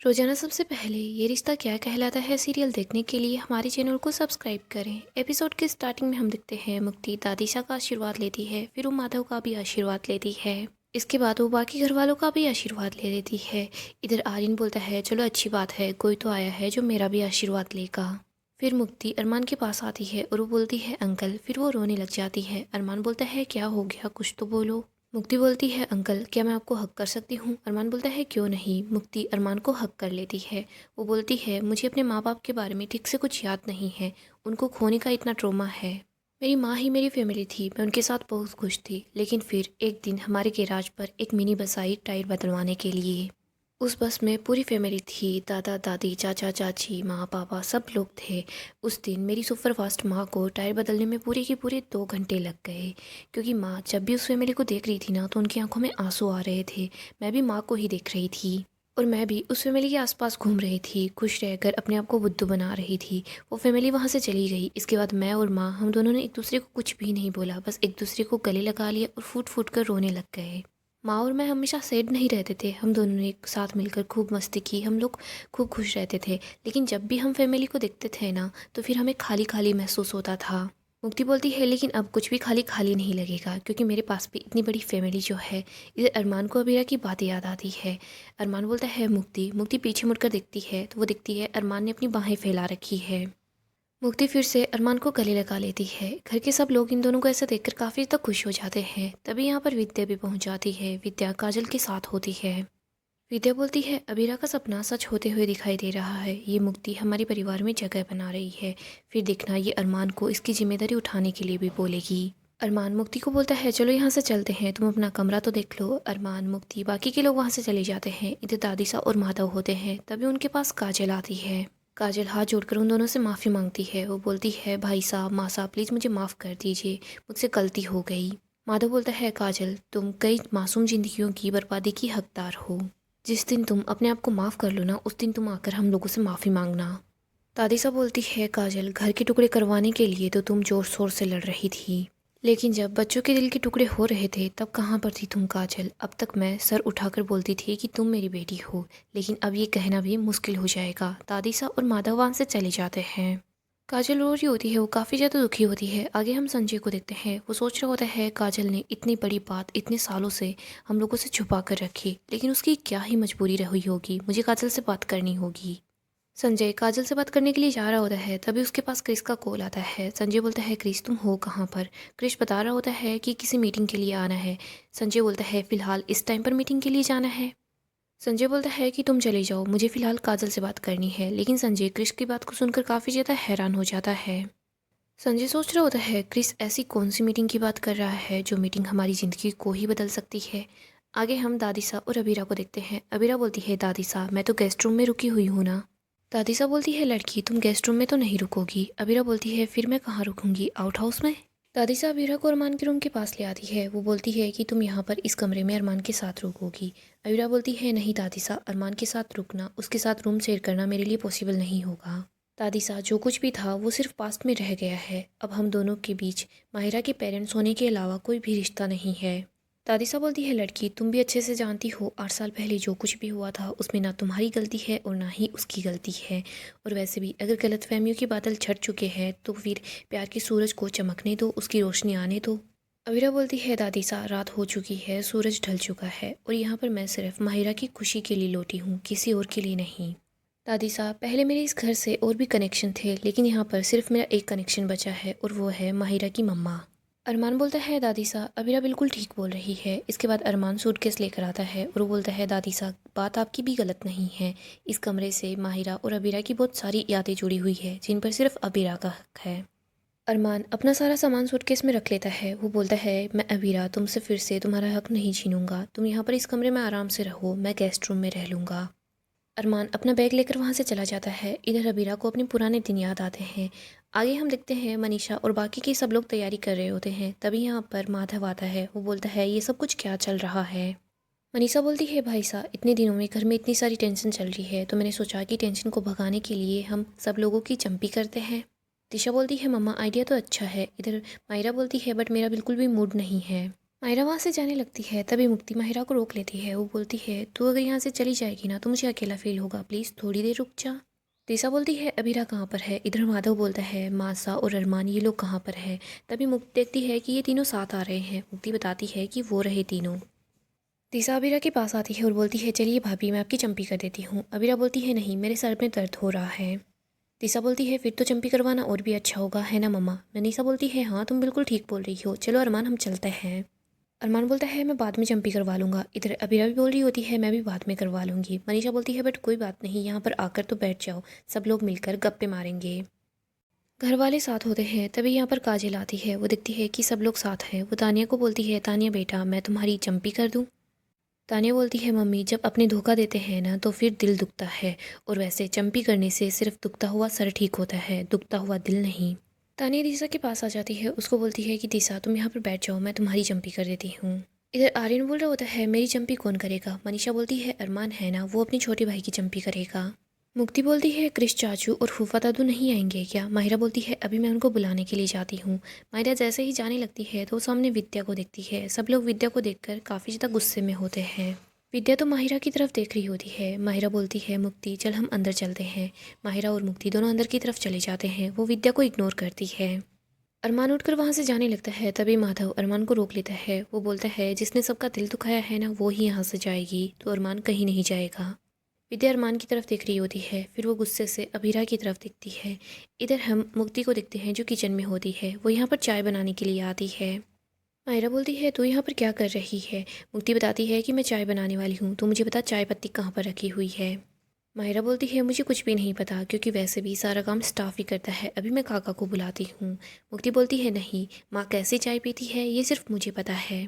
रोजाना सबसे पहले ये रिश्ता क्या कहलाता है सीरियल देखने के लिए हमारे चैनल को सब्सक्राइब करें। एपिसोड के स्टार्टिंग में हम देखते हैं मुक्ति दादीशा का आशीर्वाद लेती है, फिर वो माधव का भी आशीर्वाद लेती है। इसके बाद वो बाकी घर वालों का भी आशीर्वाद ले लेती है। इधर आर्यन बोलता है चलो अच्छी बात है, कोई तो आया है जो मेरा भी आशीर्वाद लेगा। फिर मुक्ति अरमान के पास आती है और वो बोलती है अंकल, फिर वो रोने लग जाती है। अरमान बोलता है क्या हो गया, कुछ तो बोलो। मुक्ति बोलती है अंकल क्या मैं आपको हक कर सकती हूँ। अरमान बोलता है क्यों नहीं। मुक्ति अरमान को हक कर लेती है। वो बोलती है मुझे अपने माँ बाप के बारे में ठीक से कुछ याद नहीं है, उनको खोने का इतना ट्रॉमा है। मेरी माँ ही मेरी फैमिली थी, मैं उनके साथ बहुत खुश थी, लेकिन फिर एक दिन हमारे गैराज पर एक मिनी बस आई टायर बदलवाने के लिए। उस बस में पूरी फैमिली थी, दादा दादी चाचा चाची माँ पापा सब लोग थे। उस दिन मेरी सुपर फास्ट माँ को टायर बदलने में पूरे के पूरे 2 घंटे लग गए, क्योंकि माँ जब भी उस फैमिली को देख रही थी ना तो उनकी आंखों में आंसू आ रहे थे। मैं भी माँ को ही देख रही थी और मैं भी उस फैमिली के आसपास घूम रही थी, खुश रहकर अपने आप को बुद्धू बना रही थी। वो फैमिली वहाँ से चली गई। इसके बाद मैं और माँ हम दोनों ने एक दूसरे को कुछ भी नहीं बोला, बस एक दूसरे को गले लगा लिया और फूट फूट कर रोने लग गए। माँ और मैं हमेशा सैड नहीं रहते थे, हम दोनों ने एक साथ मिलकर खूब मस्ती की, हम लोग खूब खुश रहते थे। लेकिन जब भी हम फैमिली को देखते थे ना तो फिर हमें खाली खाली महसूस होता था। मुक्ति बोलती है लेकिन अब कुछ भी खाली खाली नहीं लगेगा, क्योंकि मेरे पास भी इतनी बड़ी फैमिली जो है। इधर अरमान को अबीरा की बातें याद आती है। अरमान बोलता है मुक्ति। मुक्ति पीछे मुड़कर देखती है तो वो दिखती है अरमान ने अपनी बाहें फैला रखी है। मुक्ति फिर से अरमान को गले लगा लेती है। घर के सब लोग इन दोनों को ऐसा देखकर काफ़ी तक खुश हो जाते हैं। तभी यहाँ पर विद्या भी पहुँच जाती है। विद्या काजल के साथ होती है। विद्या बोलती है अबीरा का सपना सच होते हुए दिखाई दे रहा है, ये मुक्ति हमारे परिवार में जगह बना रही है। फिर देखना ये अरमान को इसकी जिम्मेदारी उठाने के लिए भी बोलेगी। अरमान मुक्ति को बोलता है चलो यहाँ से चलते हैं, तुम अपना कमरा तो देख लो। अरमान मुक्ति बाकी के लोग वहाँ से चले जाते हैं। इधर दादीसा और माधव होते हैं। तभी उनके पास काजल आती है। काजल हाथ जोड़कर उन दोनों से माफ़ी मांगती है। वो बोलती है भाई साहब माँ साहब प्लीज़ मुझे माफ़ कर दीजिए, मुझसे गलती हो गई। माधव बोलता है काजल तुम कई मासूम जिंदगियों की बर्बादी की हकदार हो। जिस दिन तुम अपने आप को माफ़ कर लो ना उस दिन तुम आकर हम लोगों से माफ़ी मांगना। दादीसा बोलती है काजल घर के टुकड़े करवाने के लिए तो तुम जोर शोर से लड़ रही थी, लेकिन जब बच्चों के दिल के टुकड़े हो रहे थे तब कहाँ पर थी तुम काजल। अब तक मैं सर उठाकर बोलती थी कि तुम मेरी बेटी हो, लेकिन अब ये कहना भी मुश्किल हो जाएगा। दादीसा और माधव वहाँ से चले जाते हैं। काजल रो रही होती है, वो काफ़ी ज़्यादा दुखी होती है। आगे हम संजय को देखते हैं। वो सोच रहा होता है काजल ने इतनी बड़ी बात इतने सालों से हम लोगों से छुपा कर रखी, लेकिन उसकी क्या ही मजबूरी रही होगी, मुझे काजल से बात करनी होगी। संजय काजल से बात करने के लिए जा रहा होता है। तभी उसके पास क्रिस का कॉल आता है। संजय बोलता है क्रिस तुम हो कहाँ पर। क्रिस बता रहा होता है कि किसी मीटिंग के लिए आना है। संजय बोलता है फ़िलहाल इस टाइम पर मीटिंग के लिए जाना है। संजय बोलता है कि तुम चले जाओ, मुझे फ़िलहाल काजल से बात करनी है। लेकिन संजय क्रिस की बात को सुनकर काफ़ी ज़्यादा हैरान हो जाता है। संजय सोच रहा होता है क्रिस ऐसी कौन सी मीटिंग की बात कर रहा है जो मीटिंग हमारी ज़िंदगी को ही बदल सकती है। आगे हम दादीसा और अबीरा को देखते हैं। अबीरा बोलती है दादीसा मैं तो गेस्ट रूम में रुकी हुई हूँ ना। दादीसा बोलती है लड़की तुम गेस्ट रूम में तो नहीं रुकोगी। अबीरा बोलती है फिर मैं कहाँ रुकूंगी, आउट हाउस में। दादीसा अबीरा को अरमान के रूम के पास ले आती है। वो बोलती है कि तुम यहाँ पर इस कमरे में अरमान के साथ रुकोगी। अबीरा बोलती है नहीं दादीसा, अरमान के साथ रुकना, उसके साथ रूम शेयर करना मेरे लिए पॉसिबल नहीं होगा। दादीसा जो कुछ भी था वो सिर्फ पास्ट में रह गया है, अब हम दोनों के बीच माहिरा के पेरेंट्स होने के अलावा कोई भी रिश्ता नहीं है। दादीसा बोलती है लड़की तुम भी अच्छे से जानती हो 8 साल पहले जो कुछ भी हुआ था उसमें ना तुम्हारी गलती है और ना ही उसकी गलती है। और वैसे भी अगर गलतफहमियों के बादल छट चुके हैं तो फिर प्यार के सूरज को चमकने दो, उसकी रोशनी आने दो। अवीरा बोलती है दादीसा रात हो चुकी है, सूरज ढल चुका है और यहाँ पर मैं सिर्फ माहिरा की खुशी के लिए लौटी हूँ, किसी और के लिए नहीं। दादीसा पहले मेरे इस घर से और भी कनेक्शन थे, लेकिन यहाँ पर सिर्फ मेरा एक कनेक्शन बचा है और वो है माहिरा की मम्मा। अरमान बोलता है दादीसा अबीरा बिल्कुल ठीक बोल रही है। इसके बाद अरमान सूटकेस लेकर आता है और वो बोलता है दादीसा बात आपकी भी गलत नहीं है, इस कमरे से माहिरा और अबीरा की बहुत सारी यादें जुड़ी हुई है जिन पर सिर्फ अबीरा का हक है। अरमान अपना सारा सामान सूटकेस में रख लेता है। वो बोलता है मैं अबीरा तुमसे फिर से तुम्हारा हक नहीं छीनूंगा, तुम यहाँ पर इस कमरे में आराम से रहो, मैं गेस्ट रूम में रह लूँगा। अरमान अपना बैग लेकर वहाँ से चला जाता है। इधर अबीरा को अपने पुराने दिन याद आते हैं। आगे हम देखते हैं मनीषा और बाकी के सब लोग तैयारी कर रहे होते हैं। तभी यहाँ पर माधव आता है। वो बोलता है ये सब कुछ क्या चल रहा है। मनीषा बोलती है भाई साहब इतने दिनों में घर में इतनी सारी टेंशन चल रही है तो मैंने सोचा कि टेंशन को भगाने के लिए हम सब लोगों की चंपी करते हैं। दिशा बोलती है मम्मा आइडिया तो अच्छा है। इधर मायरा बोलती है बट मेरा बिल्कुल भी मूड नहीं है। माहिरा वहाँ से जाने लगती है, तभी मुक्ति माहिरा को रोक लेती है। वो बोलती है, तू अगर यहाँ से चली जाएगी ना तो मुझे अकेला फील होगा, प्लीज़ थोड़ी देर रुक जा। दिशा बोलती है, अबीरा कहाँ पर है? इधर माधव बोलता है, मासा और अरमान ये लोग कहाँ पर है? तभी मुक्ति देखती है कि ये तीनों साथ आ रहे हैं। मुक्ति बताती है कि वो रहे तीनों। दिशा अबीरा के पास आती है और बोलती है, चलिए भाभी मैं आपकी चंपी कर देती हूँ। अबीरा बोलती है, नहीं मेरे सर में दर्द हो रहा है। दिशा बोलती है, फिर तो चंपी करवाना और भी अच्छा होगा, है ना मम्मा? मनीषा बोलती है, हाँ तुम बिल्कुल ठीक बोल रही हो, चलो अरमान हम चलते हैं। अरमान बोलता है, मैं बाद में चंपी करवा लूँगा। इधर अबीरा भी बोल रही होती है, मैं भी बाद में करवा लूँगी। मनीषा बोलती है, बट कोई बात नहीं, यहाँ पर आकर तो बैठ जाओ, सब लोग मिलकर गप्पे मारेंगे। घर वाले साथ होते हैं, तभी यहाँ पर काजल आती है। वो देखती है कि सब लोग साथ हैं। वो तानिया को बोलती है, तानिया बेटा मैं तुम्हारी चंपी कर दूँ? तानिया बोलती है, मम्मी जब अपने धोखा देते हैं ना तो फिर दिल दुखता है, और वैसे चंपी करने से सिर्फ दुखता हुआ सर ठीक होता है, दुखता हुआ दिल नहीं। तानिया दिशा के पास आ जाती है, उसको बोलती है कि दिशा तुम यहाँ पर बैठ जाओ, मैं तुम्हारी चंपी कर देती हूँ। इधर आर्यन बोल रहा होता है, मेरी चंपी कौन करेगा? मनीषा बोलती है, अरमान है ना, वो अपने छोटे भाई की चंपी करेगा। मुक्ति बोलती है, क्रिश चाचू और फूफा दादू नहीं आएंगे क्या? माहिरा बोलती है, अभी मैं उनको बुलाने के लिए जाती हूँ। माहिरा जैसे ही जाने लगती है तो सामने विद्या को देखती है। सब लोग विद्या को देखकर काफ़ी ज़्यादा गुस्से में होते हैं। विद्या तो माहिरा की तरफ देख रही होती है। माहिरा बोलती है, मुक्ति चल हम अंदर चलते हैं। माहिरा और मुक्ति दोनों अंदर की तरफ चले जाते हैं। वो विद्या को इग्नोर करती है। अरमान उठकर वहाँ से जाने लगता है, तभी माधव अरमान को रोक लेता है। वो बोलता है, जिसने सबका दिल दुखाया है ना वो ही यहाँ से जाएगी, तो अरमान कहीं नहीं जाएगा। विद्या अरमान की तरफ देख रही होती है, फिर वो गुस्से से अबीरा की तरफ देखती है। इधर हम मुक्ति को देखते हैं जो किचन में होती है। वो यहाँ पर चाय बनाने के लिए आती है। मायरा बोलती है, तू यहाँ पर क्या कर रही है? मुक्ति बताती है कि मैं चाय बनाने वाली हूँ, तो मुझे बता चाय पत्ती कहाँ पर रखी हुई है। मायरा बोलती है, मुझे कुछ भी नहीं पता, क्योंकि वैसे भी सारा काम स्टाफ ही करता है, अभी मैं काका को बुलाती हूँ। मुक्ति बोलती है, नहीं माँ कैसे चाय पीती है ये सिर्फ मुझे पता है।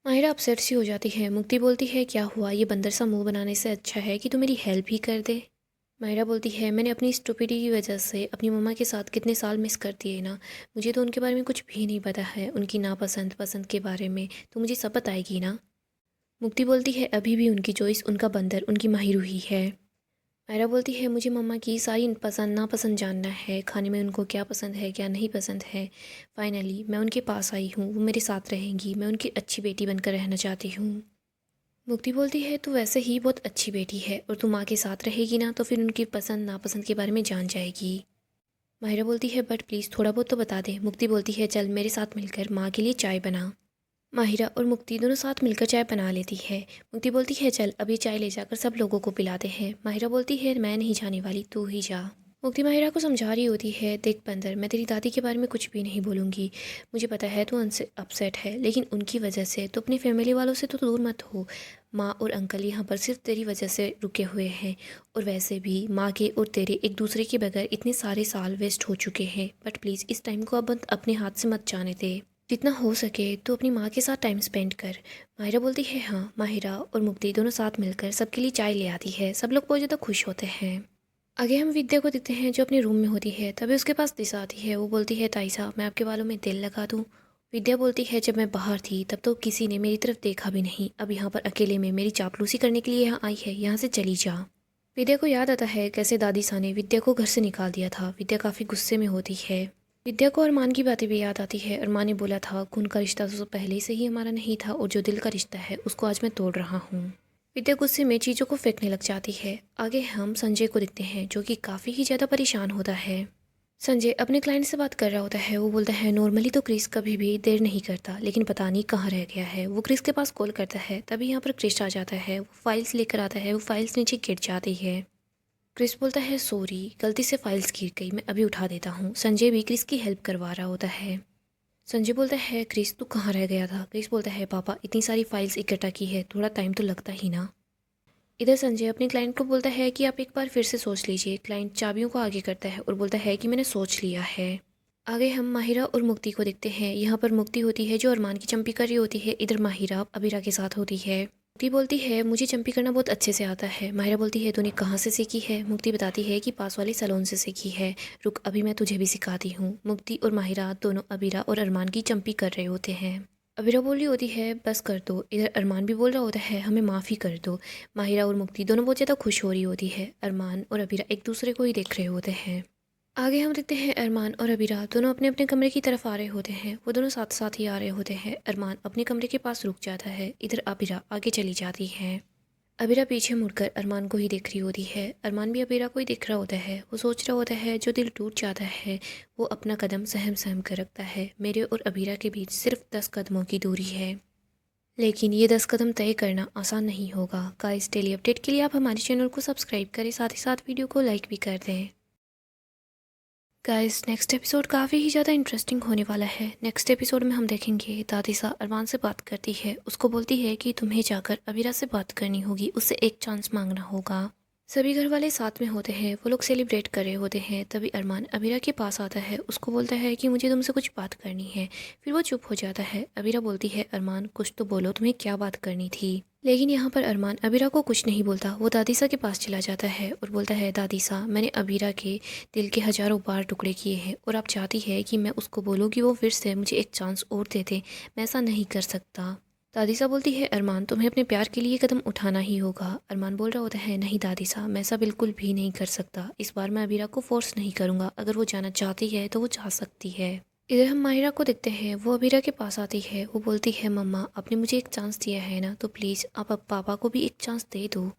माहिरा अपसेट सी हो जाती है। मुक्ति बोलती है, क्या हुआ? ये बंदर सा मुंह बनाने से अच्छा है कि तू मेरी हेल्प ही कर दे। माहिरा बोलती है, मैंने अपनी स्टूपिडिटी की वजह से अपनी मम्मा के साथ कितने साल मिस कर दिए ना। मुझे तो उनके बारे में कुछ भी नहीं पता है, उनकी नापसंद पसंद के बारे में तो मुझे सब बताएगी ना। मुक्ति बोलती है, अभी भी उनकी चॉइस, उनका बंदर उनकी माहिरू ही है। मायरा बोलती है, मुझे मम्मा की सारी पसंद नापसंद जानना है, खाने में उनको क्या पसंद है क्या नहीं पसंद है। फाइनली मैं उनके पास आई हूँ, वो मेरे साथ रहेंगी, मैं उनकी अच्छी बेटी बनकर रहना चाहती हूँ। मुक्ति बोलती है, तू वैसे ही बहुत अच्छी बेटी है, और तू माँ के साथ रहेगी ना तो फिर उनकी पसंद नापसंद के बारे में जान जाएगी। माहिरा बोलती है, बट प्लीज़ थोड़ा बहुत तो बता दे। मुक्ति बोलती है, चल मेरे साथ मिलकर माँ के लिए चाय बना। माहिरा और मुक्ति दोनों साथ मिलकर चाय बना लेती है। मुक्ति बोलती है, चल अभी चाय ले जाकर सब लोगों को पिलाते हैं। माहिरा बोलती है, मैं नहीं जाने वाली, तू ही जा। मुक्ति माहिरा को समझा रही होती है, देख बंदर, मैं तेरी दादी के बारे में कुछ भी नहीं बोलूँगी। मुझे पता है तू उनसे अपसेट है, लेकिन उनकी वजह से तो अपनी फैमिली वालों से तो दूर मत हो। माँ और अंकल यहाँ पर सिर्फ तेरी वजह से रुके हुए हैं, और वैसे भी माँ के और तेरे एक दूसरे के बगैर इतने सारे साल वेस्ट हो चुके हैं। बट प्लीज़ इस टाइम को अब अपने हाथ से मत जाने दे। जितना हो सके तो अपनी माँ के साथ टाइम स्पेंड कर। माहिरा बोलती है, हाँ। माहिरा और मुक्ति दोनों साथ मिलकर सबके लिए चाय ले आती है। सब लोग बहुत ज़्यादा खुश होते हैं। आगे हम विद्या को देखते हैं जो अपने रूम में होती है। तभी उसके पास दिशा आती है। वो बोलती है, ताई साहब मैं आपके बालों में तेल लगा दूँ? विद्या बोलती है, जब मैं बाहर थी तब तो किसी ने मेरी तरफ देखा भी नहीं, अब यहाँ पर अकेले में मेरी चापलूसी करने के लिए यहाँ आई है, यहाँ से चली जा। विद्या को याद आता है कैसे दादी सा ने विद्या को घर से निकाल दिया था। विद्या काफ़ी गुस्से में होती है। विद्या को अरमान की बातें भी याद आती है। अरमान ने बोला था, खून का रिश्ता तो पहले से ही हमारा नहीं था, और जो दिल का रिश्ता है उसको आज मैं तोड़ रहा हूँ। विद्या गुस्से में चीज़ों को फेंकने लग जाती है। आगे हम संजय को देखते हैं जो कि काफ़ी ही ज़्यादा परेशान होता है। संजय अपने क्लाइंट से बात कर रहा होता है। वो बोलता है, नॉर्मली तो क्रिस कभी भी देर नहीं करता, लेकिन पता नहीं कहाँ रह गया है। वो क्रिस के पास कॉल करता है, तभी यहाँ पर क्रिस आ जाता है। वो फाइल्स लेकर आता है। वो फाइल्स नीचे गिर जाती है। क्रिस बोलता है, सॉरी गलती से फाइल्स गिर गई, मैं अभी उठा देता हूँ। संजय भी क्रिस की हेल्प करवा रहा होता है। संजय बोलता है, क्रिस तू कहाँ रह गया था? क्रिस बोलता है, पापा इतनी सारी फाइल्स इकट्ठा की है, थोड़ा टाइम तो लगता ही ना। इधर संजय अपने क्लाइंट को बोलता है कि आप एक बार फिर से सोच लीजिए। क्लाइंट चाबियों को आगे करता है और बोलता है कि मैंने सोच लिया है। आगे हम माहिरा और मुक्ति को देखते हैं। यहाँ पर मुक्ति होती है जो अरमान की चंपी कर रही होती है। इधर माहिरा अबीरा के साथ होती है। मुक्ति बोलती है, मुझे चंपी करना बहुत अच्छे से आता है। माहिरा बोलती है, तूने कहाँ से सीखी है? मुक्ति बताती है कि पास वाले सैलून से सीखी है। रुक अभी मैं तुझे भी सिखाती हूँ। मुक्ति और माहिरा दोनों अबीरा और अरमान की चंपी कर रहे होते हैं। अबीरा बोल रही होती है, बस कर दो। इधर अरमान भी बोल रहा होता है, हमें माफ़ी कर दो। माहिरा और मुक्ति दोनों बहुत ज़्यादा खुश हो रही होती है। अरमान और अबीरा एक दूसरे को ही देख रहे होते हैं। आगे हम देखते हैं अरमान और अबीरा दोनों अपने अपने कमरे की तरफ आ रहे होते हैं। वो दोनों साथ साथ ही आ रहे होते हैं। अरमान अपने कमरे के पास रुक जाता है। इधर अबीरा आगे चली जाती है। अबीरा पीछे मुड़कर अरमान को ही देख रही होती है। अरमान भी अबीरा को ही देख रहा होता है। वो सोच रहा होता है जो दिल टूट जाता है वो अपना कदम सहम सहम कर रखता है। मेरे और अबीरा के बीच सिर्फ 10 कदमों की दूरी है, लेकिन ये 10 कदम तय करना आसान नहीं होगा। गाइस, डेली अपडेट के लिए आप हमारे चैनल को सब्सक्राइब करें, साथ ही साथ वीडियो को लाइक भी कर दें। गाइस, नेक्स्ट एपिसोड काफ़ी ही ज़्यादा इंटरेस्टिंग होने वाला है। नेक्स्ट एपिसोड में हम देखेंगे दादिसा अरमान से बात करती है। उसको बोलती है कि तुम्हें जाकर अबीरा से बात करनी होगी, उससे एक चांस मांगना होगा। सभी घर वाले साथ में होते हैं, वो लोग सेलिब्रेट कर रहे होते हैं। तभी अरमान अबीरा के पास आता है। उसको बोलता है कि मुझे तुमसे कुछ बात करनी है। फिर वो चुप हो जाता है। अबीरा बोलती है अरमान कुछ तो बोलो, तुम्हें क्या बात करनी थी। लेकिन यहाँ पर अरमान अबीरा को कुछ नहीं बोलता। वो दादीसा के पास चला जाता है और बोलता है दादीसा, मैंने अबीरा के दिल के हज़ारों बार टुकड़े किए हैं और आप चाहती है कि मैं उसको बोलूँ कि वो फिर से मुझे एक चांस और दे दे। मैं ऐसा नहीं कर सकता। दादीसा बोलती है अरमान तुम्हें अपने प्यार के लिए कदम उठाना ही होगा। अरमान बोल रहा होता है नहीं दादीसा, मैं ऐसा बिल्कुल भी नहीं कर सकता। इस बार मैं अबीरा को फोर्स नहीं करूँगा। अगर वो जाना चाहती है तो वो जा सकती है। इधर हम माहिरा को देखते हैं। वो अबीरा के पास आती है। वो बोलती है मम्मा, आपने मुझे एक चांस दिया है ना, तो प्लीज़ आप अब पापा को भी एक चांस दे दो।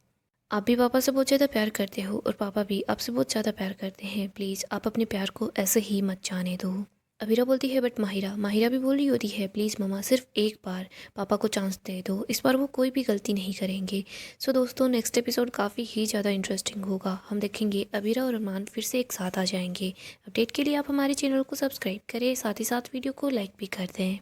आप भी पापा से बहुत ज़्यादा प्यार करते हो और पापा भी आपसे बहुत ज़्यादा प्यार करते हैं। प्लीज़ आप अपने प्यार को ऐसे ही मत जाने दो। अबीरा बोलती है बट माहिरा माहिरा भी बोल रही होती है प्लीज़ मम्मा, सिर्फ एक बार पापा को चांस दे दो। इस बार वो कोई भी गलती नहीं करेंगे। सो दोस्तों, नेक्स्ट एपिसोड काफ़ी ही ज़्यादा इंटरेस्टिंग होगा। हम देखेंगे अबीरा और अरमान फिर से एक साथ आ जाएंगे। अपडेट के लिए आप हमारे चैनल को सब्सक्राइब करें, साथ ही साथ वीडियो को लाइक भी कर दें।